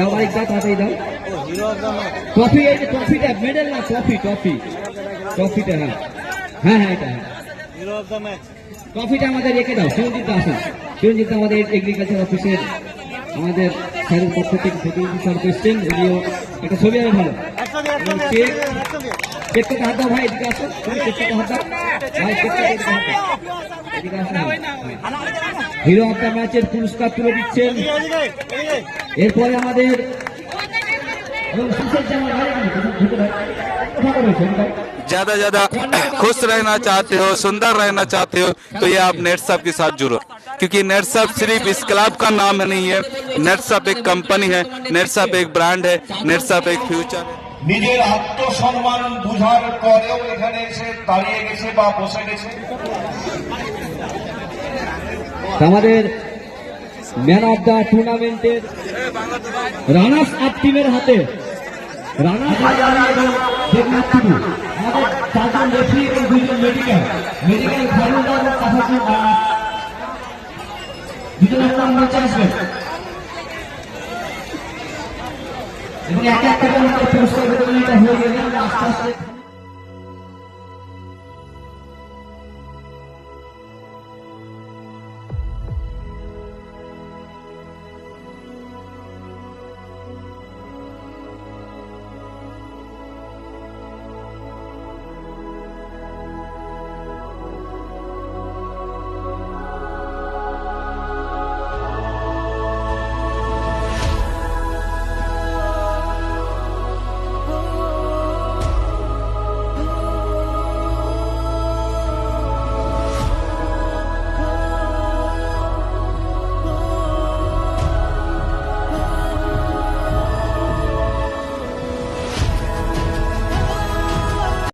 দাও মালিক দাও, তাড়াতাড়ি দাও। ট্রফি, এই যে ট্রফিটা, মেডেল না, ট্রফি, ট্রফি, ট্রফিটা। হ্যাঁ হ্যাঁ হ্যাঁ, এটা ট্রফিটা আমাদের রেখে দাও। চিরঞ্জিত দাস, চিরঞ্জিত আমাদের এগ্রিকালচার অফিসের আমাদের স্যারের পক্ষ থেকে প্রতিনিধি স্যার এসছেন। উনিও একটা ছবি হবে ভালো। কেক থেকে হাত দাও ভাই, এদিকে আসো। তুমি কেক থেকে হাত দাও ভাই, কেক থেকে হাত দাও, এদিকে আসো। হিরো অফ দ্য ম্যাচের পুরস্কার তুলে দিচ্ছেন। এরপরে আমাদের ज्यादा ज्यादा खुश रहना चाहते हो, सुंदर रहना चाहते हो, तो ये आप नेटसप के साथ जुड़ो, क्योंकि नेटसप सिर्फ इस क्लब का नाम नहीं है। नेटसप एक कंपनी है, नेटसप एक ब्रांड है, नेटसप एक फ्यूचर है। নিজের আত্মসম্মান বুঝার পরেও এখানে এসে দাঁড়িয়ে গেছে বা বসে গেছে। আমাদের ম্যান অফ দ্য টুর্নামেন্টের রানার্স আপ টিমের হাতে রানার্স এবং দেবনাথ টুডু, আমাদের 4 জন রেফারি এবং 2 জন মেডিকেল খেলোয়াড় দুজন মঞ্চে আসবেন এবং এক একটা করে পুরস্কার বিতরণীটা হয়ে গেলে আস্তে আস্তে